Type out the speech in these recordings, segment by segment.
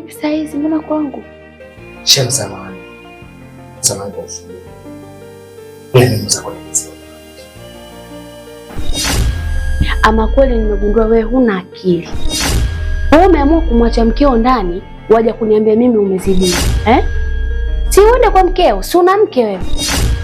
Vipi saa hizi mbona kwangu? Samahani. Samahani kwa usumbufu. Wewe unaweza kunieleza? Ama kweli nimegundua wewe huna akili. Wewe umeamua kumwacha mkeo ndani, waje kuniambia mimi umezidi. Si uende kwa mkeo, si una mke wewe.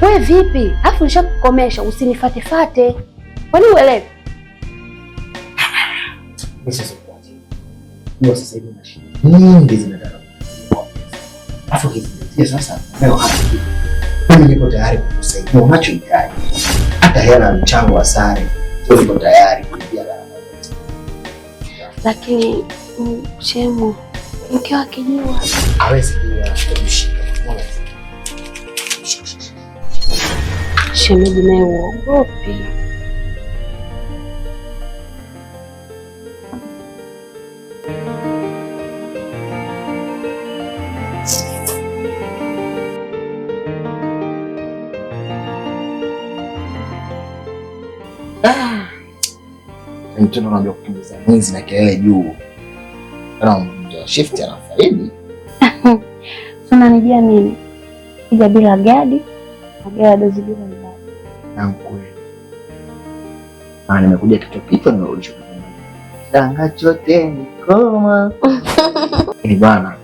Wewe vipi? Afu nishakukomesha usinifatefate. Kwani uelewe? Ndio sasa hivi na shida nyingi zinataka. Afu kizingatia sasa leo hapa. Mimi niko tayari kukusaidia unachohitaji. Hata hela mchango wa sare, niko tayari kulipia gharama zote. Lakini Shemu, mkeo akijua hawezi kushika. Shemeji naye uogopi. Mtoto anajua kukimbiza mwizi na kelele juu. Kana mja shift anafaidi. Unanijia mimi. Kija bila gadi, agea dozi bila gadi. Na kweli. Nimekuja kitopito nimerudisha kwa nyumba. Sanga chote ni koma. Ni bana.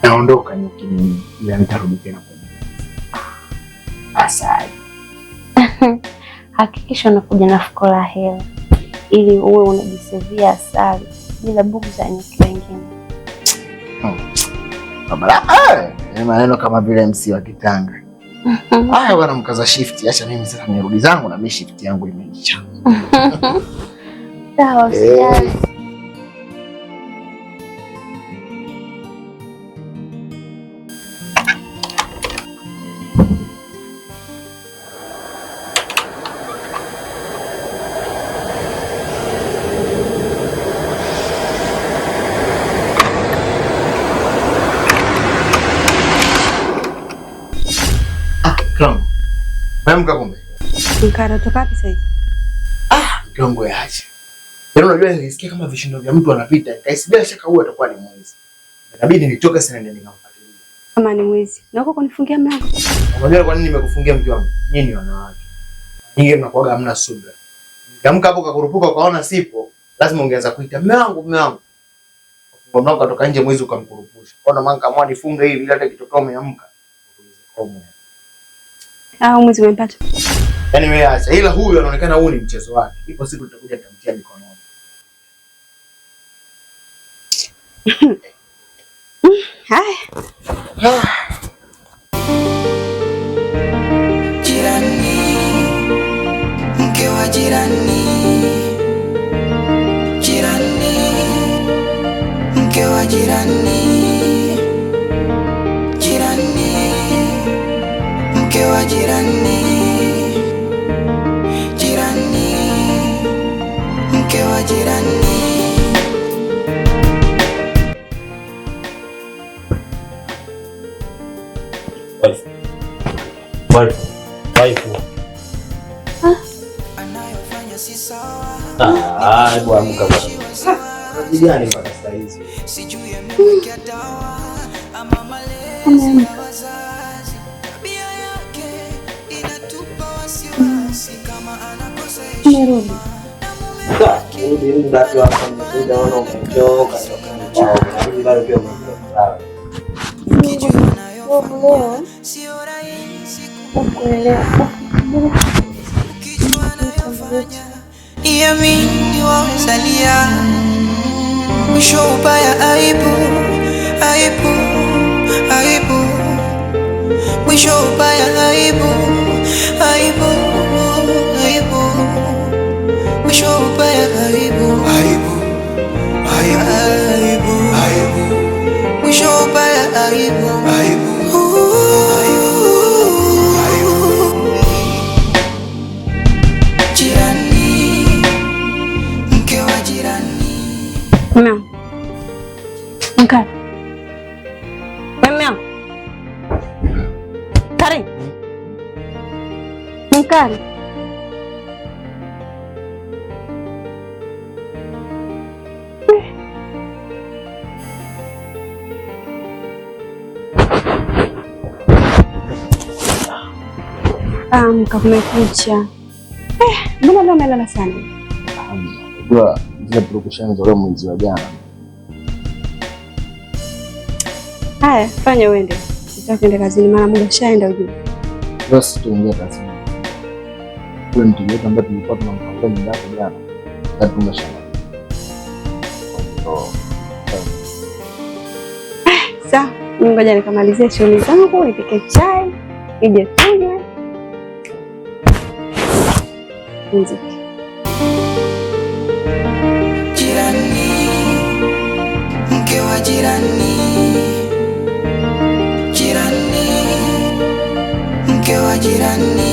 Naondoka nyuki mimi ila nitarudi tena kwa nyumba. Asante. Hakikisha unakuja na fuko la hela ili uwe unajisevia asali bila bugu za nyuki wengine. Maneno kama vile MC wa Kitanga. Haya bwana, mkaza shift. Acha mimi sasa nirudi zangu na mimi shift yangu imeisha. Sawa, usijali. Mamka kumbe. Mkara toka wapi sasa? Mkongo yaache. Yaani unajua nilisikia kama vishindo vya mtu anapita. Kaisi bila shaka huyu atakuwa ni mwizi. Inabidi nitoke sasa nende nikamfuatilia. Kama ni mwizi. Na uko kunifungia mlango. Unajua kwa nini nimekufungia mke wangu? Nyinyi ni wanawake. Nyinyi mnakuaga hamna subira. Nikamka hapo kakurupuka ukaona sipo, lazima ungeanza kuita mume wangu, mume wangu. Kwa mlango kutoka nje mwizi ukamkurupusha. Kwa maana kama nifunge hivi hata kitokea umeamka. Mwizi umempata. Yaani wewe acha. Ila huyu anaonekana huu ni mchezo wake. Ipo siku tutakuja tutamtia mikononi. Haya. Jirani, mke wa jirani. Jirani, mke wa jirani. Jirani, mke wa jirani. Jirani, mke wa jirani. Anayofanya si sawa. Hebu amka bwana. Unajigani mpaka saa hizi? Sijui amewekea dawa ama malezi ya wazazi. Tabia yake inatupa wasiwasi kama anakosa heshima. Rudi muda tu hapa nimekuja naona umechoka. Rudi bado pia umechoka. Ukijua anayofanya sio rahisi kuelewa. Ukijua anayofanya niamini wawezalia. Mwisho ubaya aibu, aibu, aibu. Mwisho ubaya aibu, aibu, aibu. Mwisho ubaya aibu, aibu, aibu, aibu. Mwisho ubaya aibu, aibu, aibu. Jirani, mke wa jirani. Mama. Mkara. Mama. Kari. Mkara. Kumekucha. Mbona leo umelala sana? Unajua zile purukushani za mwezi wa jana. Haya, fanya uende. Nitakwenda kazini maana muda shaenda ujue. Basi tuingie kazini. Ule mteja wetu ambaye tulikuwa tunampangia nyumba yake jana. Sasa tumeshana. Sawa, ngoja nikamalizie shughuli zangu, nipike chai, nije tunywe. Muziki. Jirani, mke wa jirani. Jirani, mke wa jirani.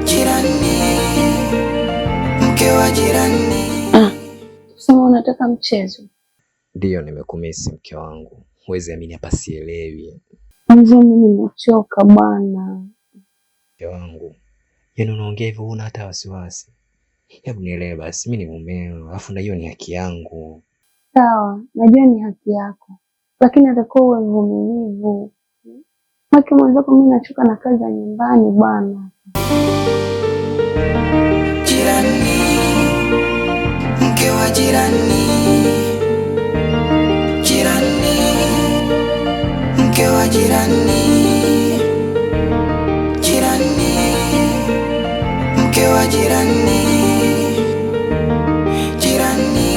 Jirani, mke wa jirani. Sema unataka mchezo? Ndio, nimekumisi mke wangu. Huwezi amini, hapa sielewi. Mzee, mimi nimechoka bwana. Mke wangu, yaani unaongea hivyo huna hata wasiwasi? Hebu nielewe basi, mimi ni mumeo, alafu na hiyo ni haki yangu. Sawa, najua ni haki yako, lakini atakuwa uwe mvumilivu. Maki mwenzako, mimi nachoka na kazi za nyumbani bwana. Jirani, mke wa jirani. Jirani, mke wa jirani. Jirani, mke wa jirani. Jirani,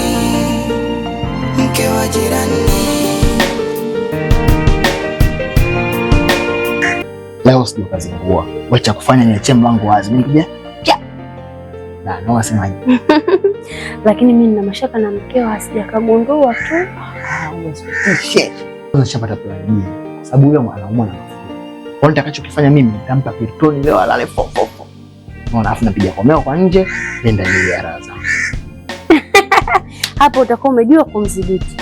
mke wa jirani. Leo sio kazi nguo. Wacha kufanya niachie mlango wazi. Mimi kuja. Na naona semaje? Lakini mimi nina mashaka na mkeo, asijakagundua tu. Usitishe. Unashapata plan B. Sababu yule anaumwa na mafua. Kwa nitakachokifanya mimi nitampa Piltoni leo alale fofofo. Unaona, afu napiga komeo kwa nje, nenda ile ya raza. Hapo utakuwa umejua kumdhibiti.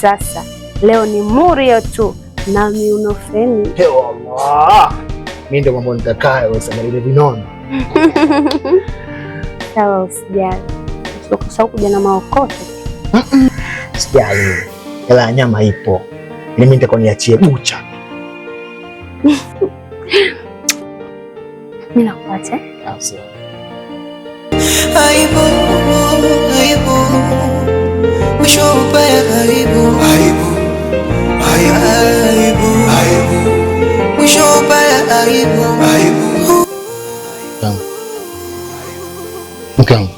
Sasa leo ni Murio tu na miunofeni. He Allah. Mimi ndio mambo nitakayo usamehe vinono. Sawa, usijali. Usikusahau kuja na maokoto. Sijali. Hela ya nyama ipo. Ili mimi nitakuwa niachie bucha. Mimi nakuacha. Sawa. Aibu, aibu. Mwisho ubaya aibu. Aibu. Aibu. Aibu. Mwisho ubaya aibu. Aibu. Mke wangu.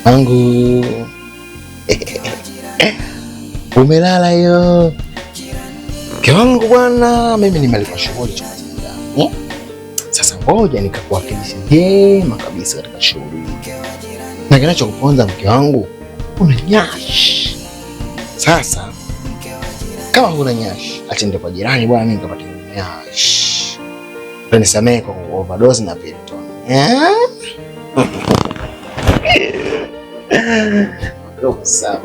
Angu. Umelala hiyo. Mke wangu bwana, mimi nimeleta shughuli cha kazi. Sasa ngoja nikakuwakilisha vyema kabisa katika shughuli. Na kinachokuponza mke wangu, una nyash. Sasa kama huna nyash, acha ndio kwa jirani bwana, mimi nikapata nyash. Unisamehe kwa overdose na Pilton. Kwa sawa.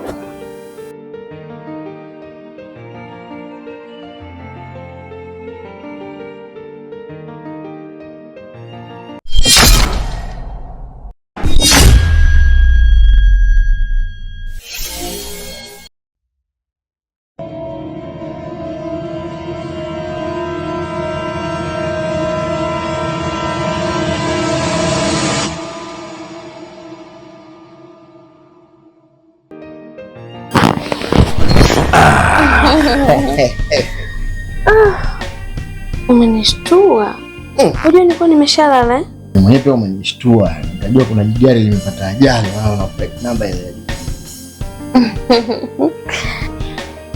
Umenishtua. Unajua nilikuwa nimeshalala. Mwenyewe pia umenishtua. Nikajua kuna jigari limepata ajali, maana na plate number ile.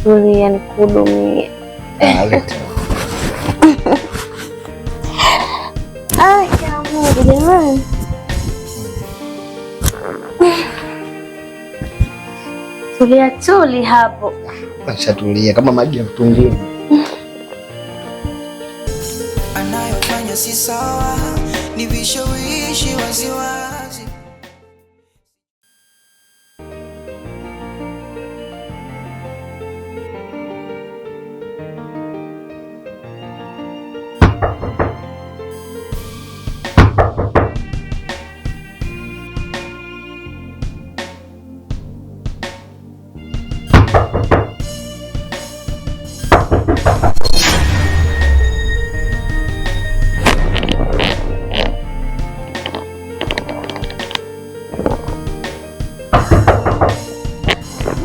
Tulia nikuhudumie. Mungu jamani. Tulia tuli hapo. Ashatulia kama maji ya mtungini. Anayofanya si sawa, ni vishawishi waziwazi.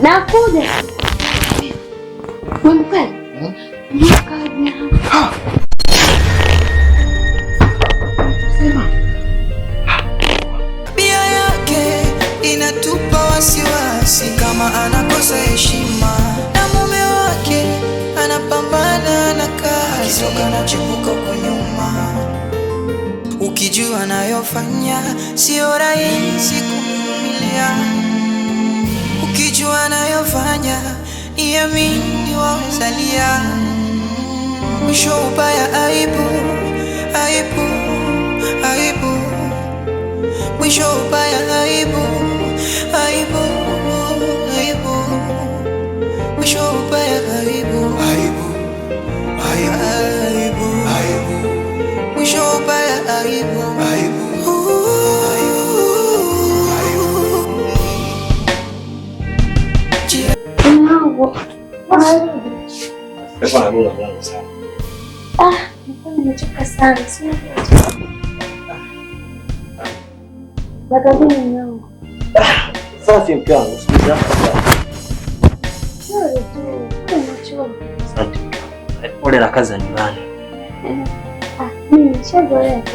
Nakuja. Wewe mkali. Mkaja. Sema. Bia yake inatupa wasiwasi kama anakosa heshima, na mume wake anapambana na kazi soka na chipuka kwa nyuma. Ukijua anayofanya sio rahisi kuvumilia, ukijua anayofanya niamini wazalia. Mwisho ubaya aibu, aibu, aibu. Mwisho ubaya aibu, aibu, aibu. Mwisho ubaya aibu, aibu, aibu, aibu. Mwisho ubaya aibu, aibu, Nimechoka sana. Safi mke wangu, sikiza. Asante. Pole na kazi ya nyumbani. Mimi nishazoea tu.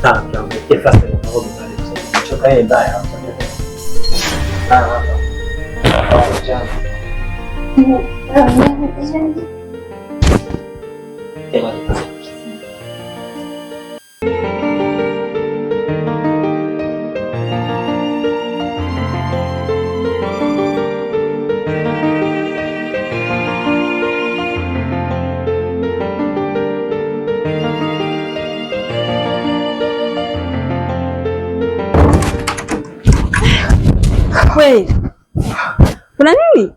Sawa mke wangu, ke fast na kaoga pale kwa sababu nimechoka yeye mbaya hapa. Hapa. Kweli kuna nini?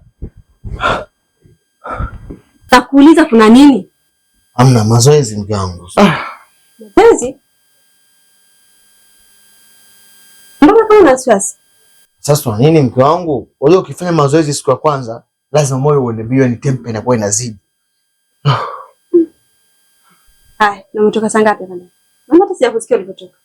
Nakuuliza kuna nini? Hamna, mazoezi mke wangu. Mazoezi? Mbona kama una wasiwasi? Sasa nini mke wangu? Unajua ukifanya mazoezi siku ya kwanza lazima moyo uende mbio, ni tempo inakuwa inazidi. Hai, na umetoka saa ngapi bwana? Mama hata sijakusikia ulipotoka.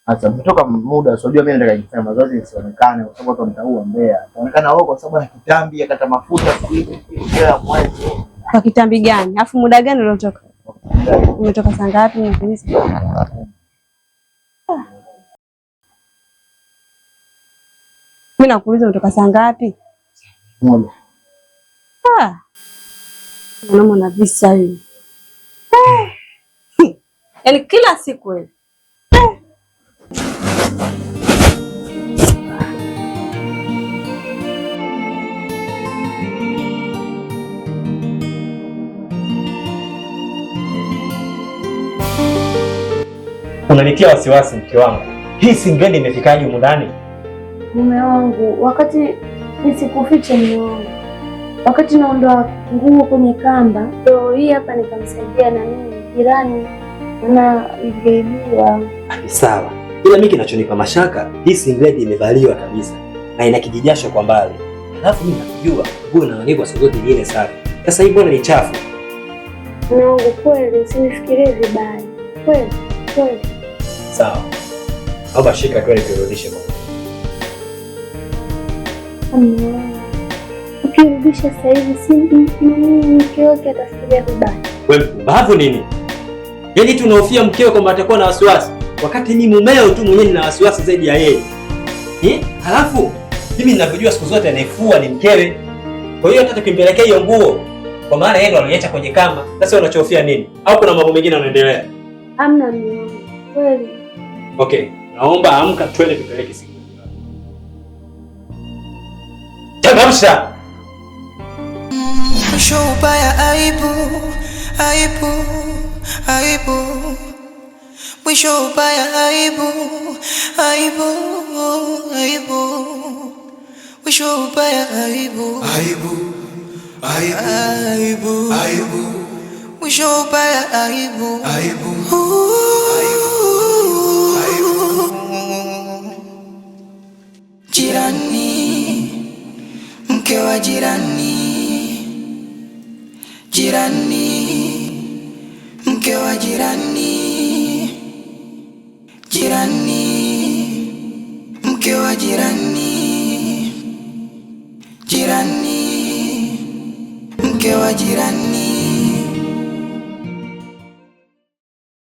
Sasa umetoka muda, unajua mimi nataka kufanya mazoezi nisionekane kwa sababu watu wataua mbea. Utaonekana wewe kwa sababu ana kitambi akata mafuta hivi kila mwezi. Kwa kitambi gani? Alafu muda gani uliotoka? Umetoka saa ngapi na kanisa? Mimi nakuuliza umetoka saa ngapi? Moja. Mwanaume na visa hivi. Yaani kila siku wewe. Unanitia wasiwasi mke wangu. Hii singeli imefikaje humu ndani? Mume wangu, wakati nisikufiche mume wangu, wakati naondoa nguo kwenye kamba, ndio hii hapa nikamsaidia na mimi jirani na ingeibiwa. Sawa. Ila mimi kinachonipa mashaka, hii singlet imevaliwa kabisa na ina kijijasho kwa mbali. Alafu mimi nakujua, nguo inaonekwa siku zote ile safi. Sasa hii mbona ni chafu? Mume wangu, kweli usinifikirie vibaya. Kweli, kweli. Sawa. Au shika kweli turudishe kwa. Ukirudisha sasa hivi si mke wake atafikiria vibaya. Wewe mpumbavu nini? Yaani tunahofia mkeo kwamba atakuwa na wasiwasi, wakati mimi mumeo tu mwenyewe nina wasiwasi zaidi ya yeye. Halafu mimi ninavyojua siku zote anayefua ni mkewe. Kwa hiyo hata tukimpelekea hiyo nguo, kwa maana yeye ndo anaiacha kwenye kamba, sasa unachofia nini? Au kuna mambo mengine yanaendelea? Hamna mimi. Kweli. Okay, naomba amka twende tupeleke siku. Changamsha. Mwisho ubaya aibu, aibu, aibu. Mwisho ubaya aibu, aibu, aibu. Mwisho ubaya aibu, aibu, aibu, aibu. Mwisho ubaya aibu, aibu, aibu. Jirani, mke wa jirani, jirani, mke wa jirani, jirani, mke wa jirani. kwa jirani.